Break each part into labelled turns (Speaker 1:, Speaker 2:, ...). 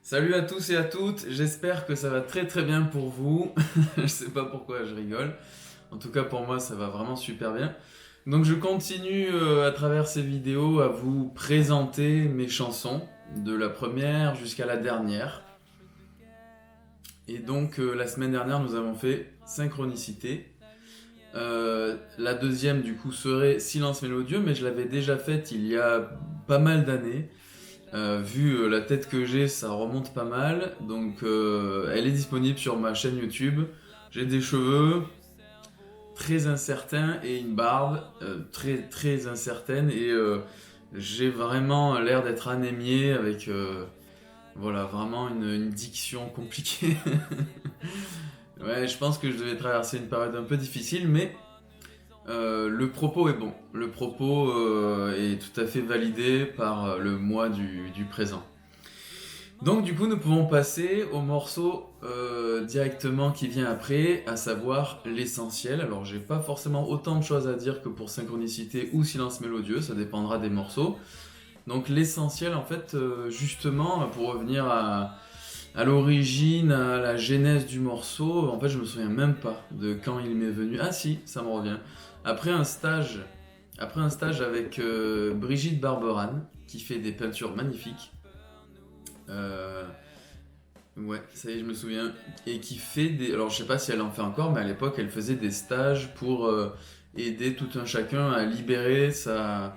Speaker 1: Salut à tous et à toutes, j'espère que ça va très très bien pour vous. Je sais pas pourquoi je rigole. En tout cas pour moi ça va vraiment super bien. Donc je continue à travers ces vidéos à vous présenter mes chansons, de la première jusqu'à la dernière. Et donc la semaine dernière nous avons fait Synchronicité. La deuxième du coup serait Silence mélodieux, mais je l'avais déjà faite il y a pas mal d'années. Vu la tête que j'ai, ça remonte pas mal. Donc, elle est disponible sur ma chaîne YouTube. J'ai des cheveux très incertains et une barbe très très incertaine. Et j'ai vraiment l'air d'être anémié avec voilà, vraiment une diction compliquée. Ouais, je pense que je devais traverser une période un peu difficile, mais le propos est bon. Le propos est tout à fait validé par le moi du présent. Donc du coup, nous pouvons passer au morceau directement qui vient après, à savoir l'essentiel. Alors j'ai pas forcément autant de choses à dire que pour synchronicité ou silence mélodieux, ça dépendra des morceaux. Donc l'essentiel en fait, justement, pour revenir à l'origine, à la genèse du morceau, en fait je me souviens même pas de quand il m'est venu. Ah si, ça me revient. Après un stage, après un stage avec Brigitte Barberan, qui fait des peintures magnifiques. Euh, Ouais, ça y est, je me souviens. Et qui fait des. Alors, je sais pas si elle en fait encore, mais à l'époque, elle faisait des stages pour aider tout un chacun à libérer sa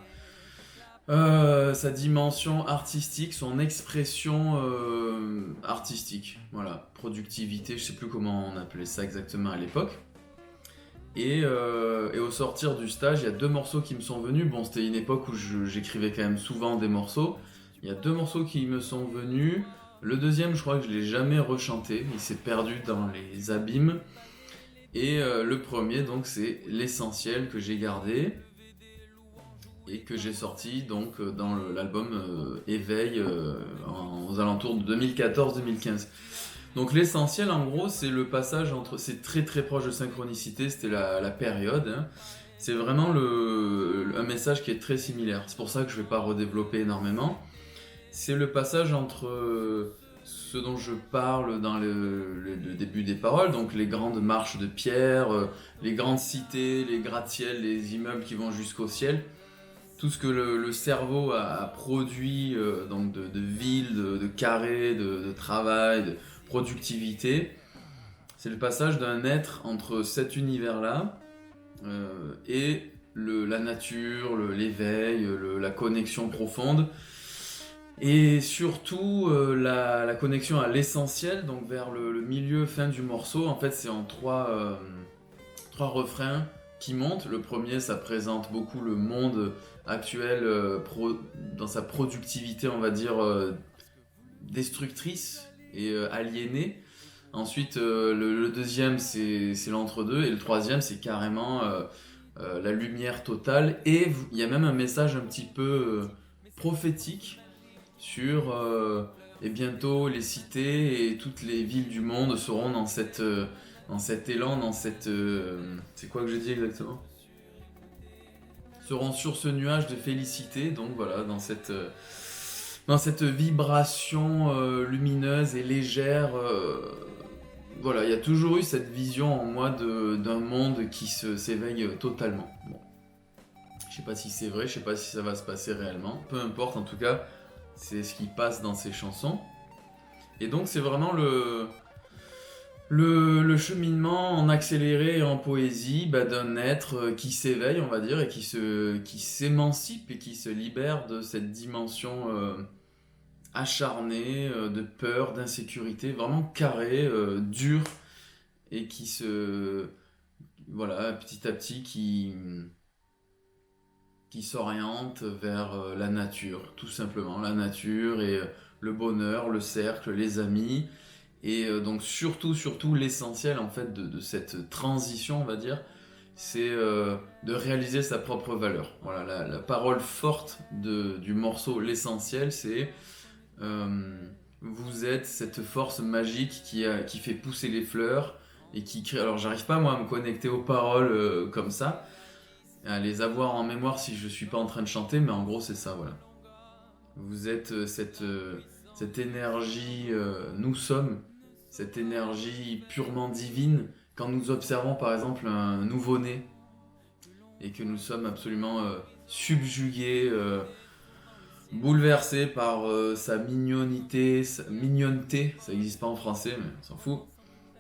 Speaker 1: dimension artistique, son expression artistique. Voilà, productivité, je sais plus comment on appelait ça exactement à l'époque. Et au sortir du stage, il y a deux morceaux qui me sont venus. Bon, c'était une époque où j'écrivais quand même souvent des morceaux. Il y a deux morceaux qui me sont venus. Le deuxième, je crois que je l'ai jamais rechanté. Il s'est perdu dans les abîmes. Et le premier, donc, c'est l'essentiel que j'ai gardé et que j'ai sorti donc dans l'album Éveil aux alentours de 2014-2015. Donc l'essentiel en gros c'est le passage entre, c'est très très proche de synchronicité, c'était la période, hein. C'est vraiment un message qui est très similaire, c'est pour ça que je ne vais pas redévelopper énormément. C'est le passage entre ce dont je parle dans le début des paroles, donc les grandes marches de pierre, les grandes cités, les gratte-ciels, les immeubles qui vont jusqu'au ciel, tout ce que le cerveau a produit donc de villes, de carrés, de travail, de productivité. C'est le passage d'un être entre cet univers-là et la nature, l'éveil, la connexion profonde. Et surtout la connexion à l'essentiel, donc vers le milieu fin du morceau. En fait, c'est en trois refrains qui montent. Le premier, ça présente beaucoup le monde actuel dans sa productivité, on va dire, destructrice et aliénée. Ensuite, le deuxième, c'est l'entre-deux. Et le troisième, c'est carrément la lumière totale. Et il y a même un message un petit peu prophétique sur et bientôt les cités et toutes les villes du monde seront dans cet élan, dans cette c'est quoi que j'ai dit exactement, seront sur ce nuage de félicité, donc voilà, dans cette vibration lumineuse et légère. Voilà, il y a toujours eu cette vision en moi d'un monde qui s'éveille totalement. Bon, je sais pas si c'est vrai, je sais pas si ça va se passer réellement, peu importe, en tout cas, c'est ce qui passe dans ces chansons. Et donc c'est vraiment le cheminement en accéléré et en poésie d'un être qui s'éveille, on va dire, et qui s'émancipe et qui se libère de cette dimension acharnée, de peur, d'insécurité, vraiment carrée, dure, et qui voilà, petit à petit, qui s'oriente vers la nature, tout simplement. La nature et le bonheur, le cercle, les amis. Et donc surtout l'essentiel en fait de cette transition, on va dire, c'est de réaliser sa propre valeur. Voilà, la parole forte du morceau, l'essentiel, c'est vous êtes cette force magique qui fait pousser les fleurs et qui crée. Alors j'arrive pas moi à me connecter aux paroles comme ça, à les avoir en mémoire si je suis pas en train de chanter, mais en gros c'est ça, voilà. Vous êtes cette énergie nous sommes, cette énergie purement divine, quand nous observons par exemple un nouveau-né et que nous sommes absolument subjugués, bouleversés par sa mignonité, mignonneté, ça n'existe pas en français mais on s'en fout,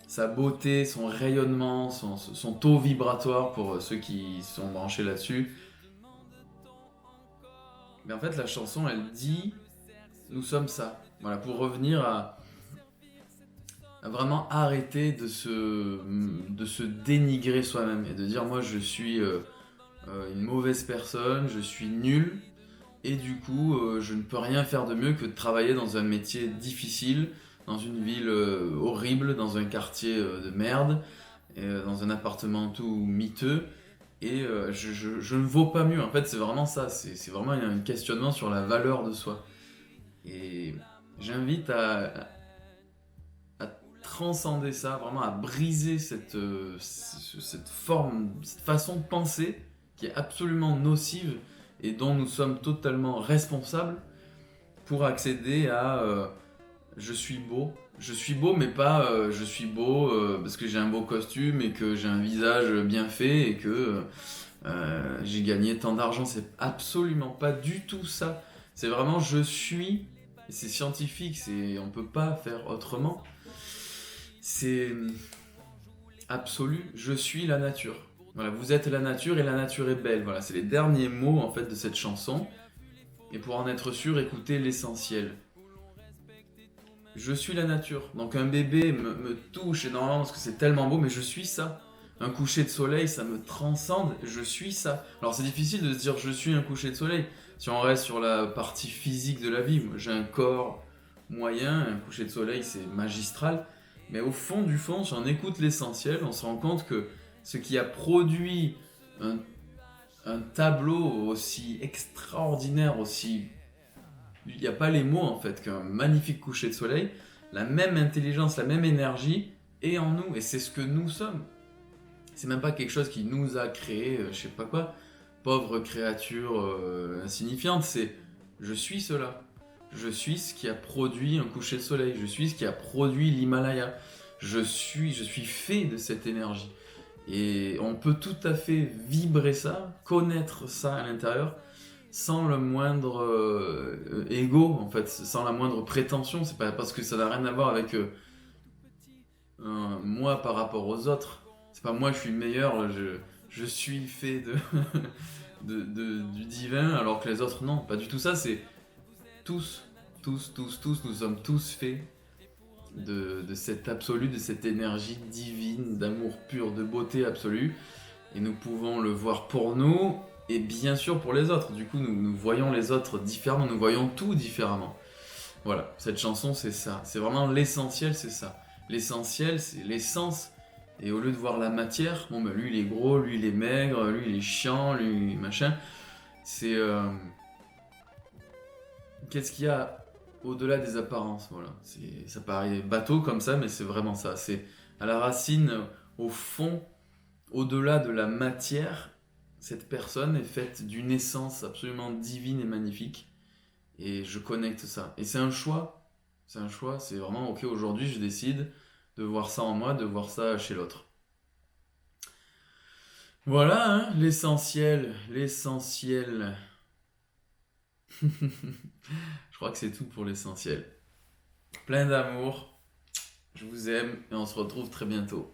Speaker 1: sa beauté, son rayonnement, son taux vibratoire pour ceux qui sont branchés là-dessus. Mais en fait la chanson elle dit nous sommes ça. Voilà, pour revenir à vraiment arrêter de se dénigrer soi-même et de dire moi je suis une mauvaise personne, je suis nul et du coup je ne peux rien faire de mieux que de travailler dans un métier difficile, dans une ville horrible, dans un quartier de merde, dans un appartement tout miteux et je ne vaux pas mieux. En fait c'est vraiment ça, c'est vraiment un questionnement sur la valeur de soi. Et j'invite à transcender ça, vraiment à briser cette forme, cette façon de penser qui est absolument nocive et dont nous sommes totalement responsables pour accéder à je suis beau mais pas je suis beau parce que j'ai un beau costume et que j'ai un visage bien fait et que j'ai gagné tant d'argent. C'est absolument pas du tout ça. C'est vraiment je suis, et c'est scientifique, on peut pas faire autrement. C'est absolu, je suis la nature. Voilà, vous êtes la nature et la nature est belle. Voilà, c'est les derniers mots en fait de cette chanson. Et pour en être sûr, écoutez l'essentiel. Je suis la nature. Donc un bébé me touche énormément parce que c'est tellement beau, mais je suis ça. Un coucher de soleil, ça me transcende, je suis ça. Alors c'est difficile de se dire je suis un coucher de soleil. Si on reste sur la partie physique de la vie, moi j'ai un corps moyen, un coucher de soleil c'est magistral. Mais au fond du fond, si on écoute l'essentiel, on se rend compte que ce qui a produit un tableau aussi extraordinaire, aussi... Il n'y a pas les mots en fait, qu'un magnifique coucher de soleil, la même intelligence, la même énergie est en nous. Et c'est ce que nous sommes. C'est même pas quelque chose qui nous a créé, je sais pas quoi, pauvre créature insignifiante, c'est je suis cela. Je suis ce qui a produit un coucher de soleil, je suis ce qui a produit l'Himalaya. Je suis fait de cette énergie. Et on peut tout à fait vibrer ça, connaître ça à l'intérieur, sans le moindre ego, en fait, sans la moindre prétention. C'est pas parce que ça n'a rien à voir avec moi par rapport aux autres. C'est pas moi je suis le meilleur, je suis fait du divin, alors que les autres non. Pas du tout ça, c'est tous, nous sommes tous faits de cet absolu, de cette énergie divine, d'amour pur, de beauté absolue. Et nous pouvons le voir pour nous et bien sûr pour les autres. Du coup, nous voyons les autres différemment, nous voyons tout différemment. Voilà, cette chanson c'est ça. C'est vraiment l'essentiel, c'est ça. L'essentiel, c'est l'essence. Et au lieu de voir la matière, bon ben lui il est gros, lui il est maigre, lui il est chiant, lui machin. C'est qu'est-ce qu'il y a au-delà des apparences, voilà. Ça paraît bateau comme ça, mais c'est vraiment ça. C'est à la racine, au fond, au-delà de la matière, cette personne est faite d'une essence absolument divine et magnifique. Et je connecte ça. Et c'est un choix. C'est un choix. C'est vraiment, ok, aujourd'hui je décide de voir ça en moi, de voir ça chez l'autre. Voilà, hein, l'essentiel. L'essentiel. Je crois que c'est tout pour l'essentiel. Plein d'amour. Je vous aime et on se retrouve très bientôt.